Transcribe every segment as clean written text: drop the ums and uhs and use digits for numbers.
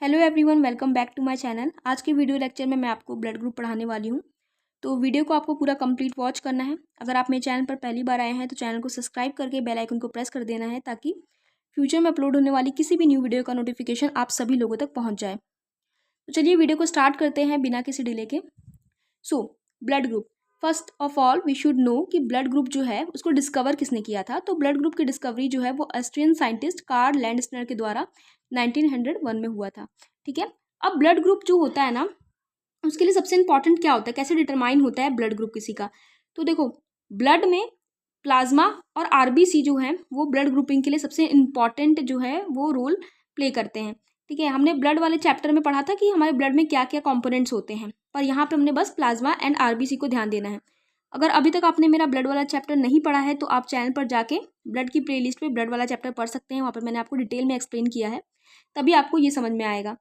Hello everyone, welcome back to my channel. आज के video lecture में मैं आपको ब्लड ग्रुप पढ़ाने वाली हूँ। तो वीडियो को आपको पूरा कंप्लीट वॉच करना है। अगर आप मेरे चैनल पर पहली बार आए हैं तो चैनल को सब्सक्राइब करके बेल आइकन को प्रेस कर देना है ताकि फ्यूचर में अपलोड होने वाली किसी भी न्यू वीडियो का नोटिफिकेशन आप सभी लोगों तक पहुँच जाए। तो चलिए वीडियो को स्टार्ट करते हैं बिना किसी डिले के। Blood group, first of all we should know कि ब्लड ग्रुप जो है उसको डिस्कवर किसने किया था। तो ब्लड ग्रुप की डिस्कवरी जो है वो ऑस्ट्रियन साइंटिस्ट कार्ल लैंडस्टर के द्वारा 1901 में हुआ था। ठीक है। अब ब्लड ग्रुप जो होता है ना, उसके लिए सबसे इंपॉर्टेंट क्या होता है, कैसे डिटरमाइन होता है ब्लड ग्रुप किसी का। तो देखो, ब्लड में प्लाज्मा और आरबीसी जो है वो ब्लड ग्रुपिंग के लिए सबसे इंपॉर्टेंट जो है वो रोल प्ले करते हैं। ठीक है। हमने ब्लड वाले चैप्टर में पढ़ा था कि हमारे ब्लड में क्या क्या कंपोनेंट्स होते हैं, पर यहाँ पे हमने बस प्लाज्मा एंड आरबीसी को ध्यान देना है। अगर अभी तक आपने मेरा ब्लड वाला चैप्टर नहीं पढ़ा है तो आप चैनल पर जाके ब्लड की प्लेलिस्ट में ब्लड वाला चैप्टर पढ़ सकते हैं। वहाँ पर मैंने आपको डिटेल में एक्सप्लेन किया है, तभी आपको ये समझ में आएगा।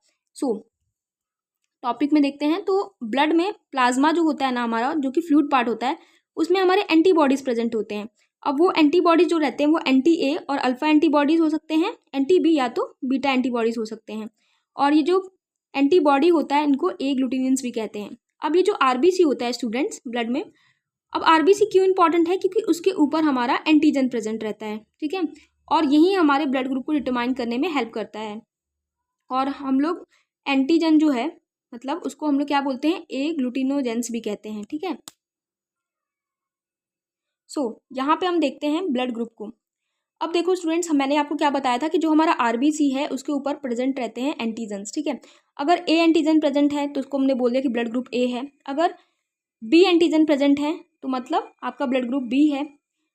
टॉपिक में देखते हैं। तो ब्लड में प्लाज्मा जो होता है ना हमारा, जो कि फ्लूइड पार्ट होता है, उसमें हमारे एंटीबॉडीज प्रेजेंट होते हैं। अब वो एंटीबॉडीज जो रहते हैं वो एंटी ए और अल्फा एंटीबॉडीज हो सकते हैं, एंटी बी या तो बीटा एंटीबॉडीज हो सकते हैं। और ये जो एंटीबॉडी होता है इनको ए ग्लूटिनिन्स भी कहते हैं। अब ये जो आरबीसी होता है स्टूडेंट्स ब्लड में, अब आरबीसी क्यों इंपॉर्टेंट है, क्योंकि उसके ऊपर हमारा एंटीजन प्रेजेंट रहता है। ठीक है। और यही हमारे ब्लड ग्रुप को डिटरमाइन करने में हेल्प करता है। और हम लोग एंटीजन जो है, मतलब उसको हम लोग क्या बोलते हैं, ए ग्लूटिनोजेंस भी कहते हैं। ठीक है। यहाँ पे हम देखते हैं ब्लड ग्रुप को। अब देखो स्टूडेंट्स, मैंने आपको क्या बताया था कि जो हमारा आरबीसी है उसके ऊपर प्रेजेंट रहते हैं एंटीजन्स। ठीक है। अगर ए एंटीजन प्रेजेंट है तो उसको हमने बोल दिया कि ब्लड ग्रुप ए है। अगर बी एंटीजन प्रेजेंट है तो मतलब आपका ब्लड ग्रुप बी है।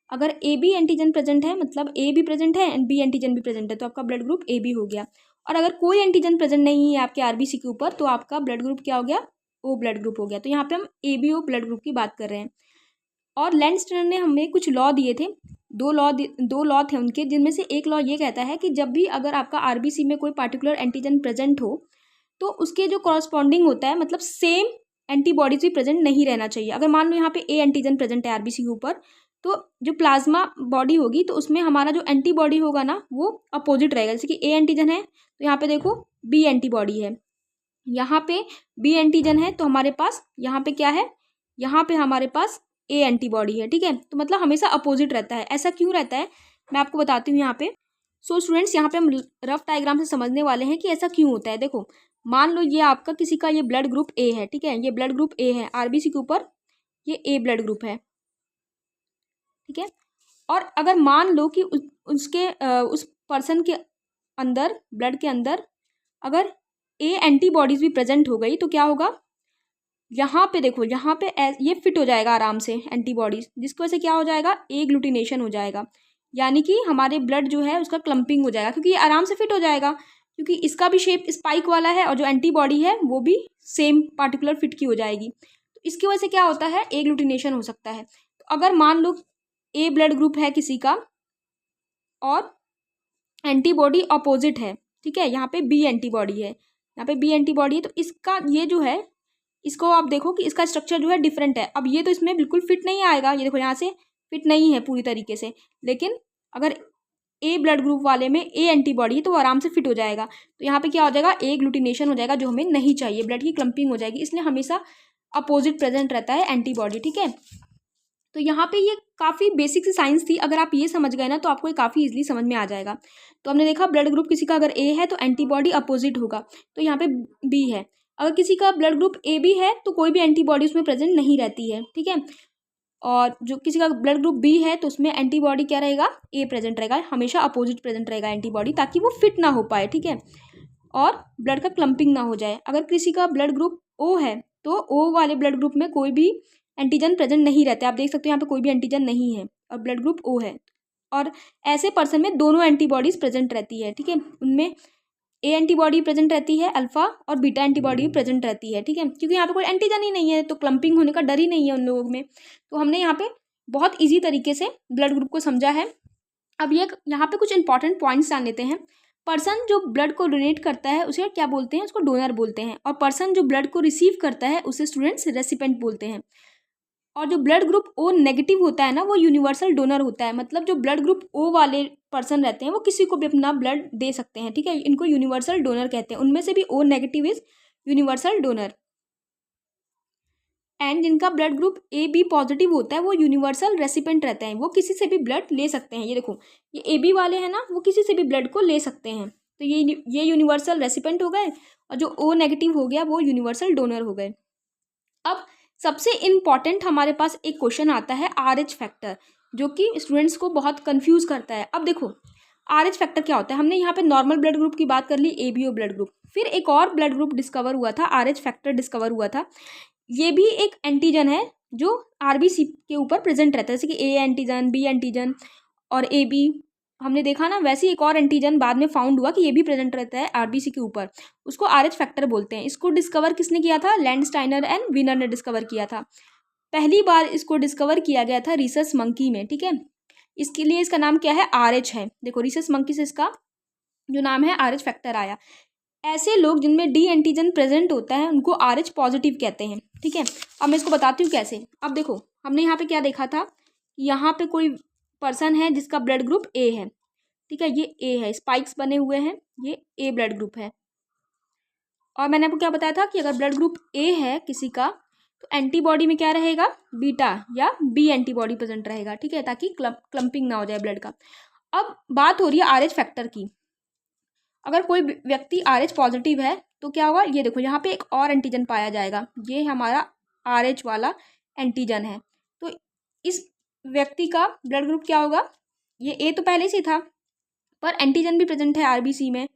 अगर ए बी एंटीजन प्रेजेंट है, मतलब ए भी प्रेजेंट है एंड बी एंटीजन भी प्रेजेंट है, तो आपका ब्लड ग्रुप ए बी हो गया। और अगर कोई एंटीजन प्रेजेंट नहीं है आपके आरबीसी के ऊपर तो आपका ब्लड ग्रुप क्या हो गया, ओ ब्लड ग्रुप हो गया। तो यहाँ पे हम A B O blood group की बात कर रहे हैं। और लैंडस्टर ने हमें कुछ लॉ दिए थे, दो लॉ थे उनके, जिनमें से एक लॉ ये कहता है कि जब भी अगर आपका आरबीसी में कोई पार्टिकुलर एंटीजन प्रेजेंट हो तो उसके जो कॉरस्पॉन्डिंग होता है, मतलब सेम एंटीबॉडीज भी प्रेजेंट नहीं रहना चाहिए। अगर मान लो यहाँ पे ए एंटीजन प्रेजेंट है आरबीसी के ऊपर, तो जो प्लाज्मा बॉडी होगी तो उसमें हमारा जो एंटीबॉडी होगा ना वो अपोजिट रहेगा। जैसे कि ए एंटीजन है तो यहाँ पे देखो बी एंटीबॉडी है, यहाँ पे बी एंटीजन है तो हमारे पास यहाँ पे क्या है, यहाँ पे हमारे पास ए एंटीबॉडी है। ठीक है। तो मतलब हमेशा अपोजिट रहता है। ऐसा क्यों रहता है मैं आपको बताती हूँ यहाँ पे। स्टूडेंट्स, यहाँ पे हम रफ डायग्राम से समझने वाले हैं कि ऐसा क्यों होता है। देखो, मान लो ये आपका किसी का ये ब्लड ग्रुप ए है। ठीक है। ये ब्लड ग्रुप ए है, आरबीसी के ऊपर ये ए ब्लड ग्रुप है। ठीक है। और अगर मान लो कि उस पर्सन के अंदर, ब्लड के अंदर अगर ए एंटीबॉडीज भी प्रेजेंट हो गई तो क्या होगा, यहाँ पे देखो, यहाँ पे ये फिट हो जाएगा आराम से एंटीबॉडीज, जिसकी वजह से क्या हो जाएगा, ए ग्लूटिनेशन हो जाएगा। यानी कि हमारे ब्लड जो है उसका क्लम्पिंग हो जाएगा, क्योंकि ये आराम से फिट हो जाएगा, क्योंकि इसका भी शेप स्पाइक वाला है और जो एंटीबॉडी है वो भी सेम पार्टिकुलर फिट की हो जाएगी। तो इसकी वजह से क्या होता है, ए ग्लूटिनेशन हो सकता है। तो अगर मान लो ए ब्लड ग्रुप है किसी का और एंटीबॉडी अपोजिट है, ठीक है, यहाँ पे बी एंटीबॉडी है, यहाँ पे बी एंटीबॉडी है, तो इसका ये जो है, इसको आप देखो कि इसका स्ट्रक्चर जो है डिफरेंट है। अब ये तो इसमें बिल्कुल फिट नहीं आएगा, ये देखो यहाँ से फिट नहीं है पूरी तरीके से। लेकिन अगर ए ब्लड ग्रुप वाले में ए एंटीबॉडी है तो वो आराम से फिट हो जाएगा। तो यहाँ पे क्या हो जाएगा, ए ग्लूटिनेशन हो जाएगा, जो हमें नहीं चाहिए, ब्लड की क्लम्पिंग हो जाएगी। इसलिए हमेशा अपोजिट प्रेजेंट रहता है एंटीबॉडी। ठीक है। तो यहाँ पे ये काफ़ी बेसिक सी साइंस थी, अगर आप ये समझ गए ना तो आपको ये काफ़ी इजीली समझ में आ जाएगा। तो हमने देखा ब्लड ग्रुप किसी का अगर ए है तो एंटीबॉडी अपोजिट होगा, तो यहाँ पे बी है। अगर किसी का ब्लड ग्रुप ए बी है तो कोई भी एंटीबॉडी उसमें प्रेजेंट नहीं रहती है। ठीक है। और जो किसी का ब्लड ग्रुप बी है तो उसमें एंटीबॉडी क्या रहेगा, ए प्रेजेंट रहेगा, हमेशा अपोजिट प्रेजेंट रहेगा एंटीबॉडी, ताकि वो फिट ना हो पाए। ठीक है। और ब्लड का क्लम्पिंग ना हो जाए। अगर किसी का ब्लड ग्रुप ओ है तो ओ वाले ब्लड ग्रुप में कोई भी एंटीजन प्रेजेंट नहीं रहते। आप देख सकते हो यहाँ पे कोई भी एंटीजन नहीं है और ब्लड ग्रुप ओ है, और ऐसे पर्सन में दोनों एंटीबॉडीज प्रेजेंट रहती है। ठीक है। उनमें ए एंटीबॉडी प्रेजेंट रहती है अल्फा, और बीटा एंटीबॉडी प्रेजेंट रहती है। ठीक है। क्योंकि यहाँ पे कोई एंटीजन ही नहीं है तो क्लम्पिंग होने का डर ही नहीं है उन लोगों में। तो हमने यहाँ पे बहुत ईजी तरीके से ब्लड ग्रुप को समझा है। अब ये यहाँ पे कुछ इंपॉर्टेंट पॉइंट्स जान लेते हैं। पर्सन जो ब्लड को डोनेट करता है उसे क्या बोलते हैं, उसको डोनर बोलते हैं। और पर्सन जो ब्लड को रिसीव करता है उसे स्टूडेंट्स रेसिपेंट बोलते हैं। और जो ब्लड ग्रुप ओ नेगेटिव होता है ना, वो यूनिवर्सल डोनर होता है। मतलब जो ब्लड ग्रुप ओ वाले पर्सन रहते हैं वो किसी को भी अपना ब्लड दे सकते हैं, ठीक है। इनको यूनिवर्सल डोनर कहते हैं। उनमें से भी O negative is universal donor. And जिनका ब्लड ग्रुप ए बी पॉजिटिव होता है वो यूनिवर्सल रेसिपेंट रहते हैं, वो किसी से भी ब्लड ले सकते हैं। ये देखो, ये ए बी वाले हैं ना, वो किसी से भी ब्लड को ले सकते हैं। तो ये यूनिवर्सल रेसिपेंट हो गए, और जो ओ नेगेटिव हो गया वो यूनिवर्सल डोनर हो गए। अब सबसे इम्पॉर्टेंट हमारे पास एक क्वेश्चन आता है RH फैक्टर, जो कि स्टूडेंट्स को बहुत कंफ्यूज करता है। अब देखो RH फैक्टर क्या होता है। हमने यहाँ पे नॉर्मल ब्लड ग्रुप की बात कर ली, ABO ब्लड ग्रुप। फिर एक और ब्लड ग्रुप डिस्कवर हुआ था, RH फैक्टर डिस्कवर हुआ था। ये भी एक एंटीजन है जो RBC के ऊपर प्रेजेंट रहता है, जैसे कि A एंटीजन, B एंटीजन और AB हमने देखा ना, वैसे ही एक और एंटीजन बाद में फाउंड हुआ कि ये भी प्रेजेंट रहता है RBC के ऊपर, उसको RH फैक्टर बोलते हैं। इसको डिस्कवर किसने किया था? लैंडस्टाइनर एंड वीनर ने डिस्कवर किया था। पहली बार इसको डिस्कवर किया गया था रिसस मंकी में, ठीक है। इसके लिए इसका नाम क्या है? RH है। देखो रिसस मंकी से इसका जो नाम है RH फैक्टर आया। ऐसे लोग जिनमें D एंटीजन प्रेजेंट होता है उनको RH पॉजिटिव कहते हैं, ठीक है। अब मैं इसको बताती हूँ कैसे। अब देखो हमने यहाँ पे क्या देखा था, यहाँ पे कोई पर्सन है जिसका ब्लड ग्रुप A है, ठीक है। ये A है, स्पाइक्स बने हुए हैं, ये A ब्लड ग्रुप है। और मैंने आपको क्या बताया था कि अगर ब्लड ग्रुप A है किसी का, तो एंटीबॉडी में क्या रहेगा? बीटा या B एंटीबॉडी प्रेजेंट रहेगा, ठीक है, ताकि क्लम्पिंग ना हो जाए ब्लड का। अब बात हो रही है RH फैक्टर की। अगर कोई व्यक्ति RH पॉजिटिव है तो क्या होगा? ये देखो यहाँ पे एक और एंटीजन पाया जाएगा, ये हमारा RH वाला एंटीजन है। तो इस व्यक्ति का ब्लड ग्रुप क्या होगा? ये A तो पहले से था, पर एंटीजन भी प्रेजेंट है RBC में।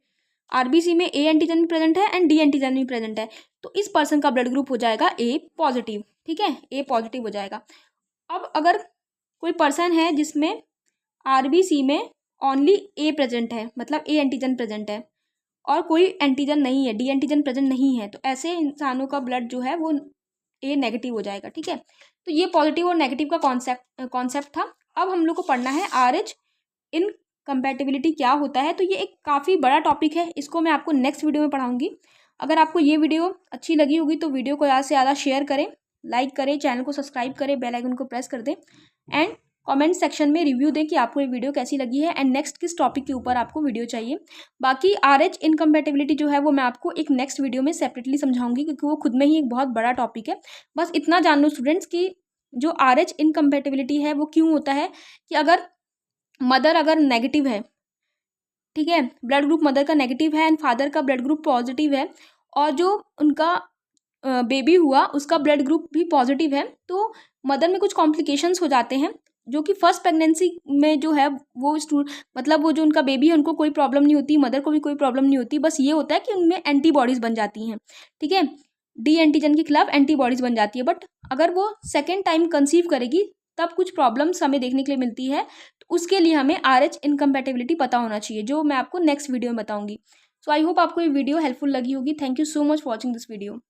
RBC में A एंटीजन भी प्रेजेंट है एंड D एंटीजन भी प्रेजेंट है। तो इस पर्सन का ब्लड ग्रुप हो जाएगा A पॉजिटिव, ठीक है, A पॉजिटिव हो जाएगा। अब अगर कोई पर्सन है जिसमें RBC में ओनली A प्रेजेंट है, मतलब A एंटीजन प्रेजेंट है, और कोई एंटीजन नहीं है, D एंटीजन प्रेजेंट नहीं है, तो ऐसे इंसानों का ब्लड जो है वो A नेगेटिव हो जाएगा, ठीक है। तो ये पॉजिटिव और नेगेटिव का कॉन्सेप्ट था। अब हम लोग को पढ़ना है RH इनकम्पैटिबिलिटी क्या होता है। तो ये एक काफ़ी बड़ा टॉपिक है, इसको मैं आपको नेक्स्ट वीडियो में पढ़ाऊँगी। अगर आपको ये वीडियो अच्छी लगी होगी तो वीडियो को ज़्यादा से ज़्यादा शेयर करें, लाइक करें, चैनल को सब्सक्राइब करें, बेल आइकन को प्रेस कर दें, एंड कमेंट सेक्शन में रिव्यू दें कि आपको ये वीडियो कैसी लगी है एंड नेक्स्ट किस टॉपिक के ऊपर आपको वीडियो चाहिए। बाकी RH इनकम्पैटिबिलिटी जो है वो मैं आपको एक नेक्स्ट वीडियो में सेपरेटली समझाऊंगी, क्योंकि वो खुद में ही एक बहुत बड़ा टॉपिक है। बस इतना जान लो स्टूडेंट्स कि जो RH इनकम्पैटिबिलिटी है वो क्यों होता है, कि अगर मदर अगर नेगेटिव है, ठीक है, ब्लड ग्रुप मदर का नेगेटिव है एंड फादर का ब्लड ग्रुप पॉजिटिव है, और जो उनका बेबी हुआ उसका ब्लड ग्रुप भी पॉजिटिव है, तो मदर में कुछ कॉम्प्लिकेशंस हो जाते हैं, जो कि फर्स्ट प्रेगनेंसी में जो है वो मतलब वो जो उनका बेबी है उनको कोई प्रॉब्लम नहीं होती, मदर को भी कोई प्रॉब्लम नहीं होती। बस ये होता है कि उनमें एंटीबॉडीज़ बन जाती हैं, ठीक है, D एंटीजन के खिलाफ एंटीबॉडीज़ बन जाती है। बट अगर वो सेकेंड टाइम कंसीव करेगी तब कुछ प्रॉब्लम्स हमें देखने के लिए मिलती है, तो उसके लिए हमें RH इनकम्पैटिबिलिटी पता होना चाहिए, जो मैं आपको नेक्स्ट वीडियो में बताऊंगी। सो आई होप आपको ये वीडियो हेल्पफुल लगी होगी। Thank you so much for watching this video.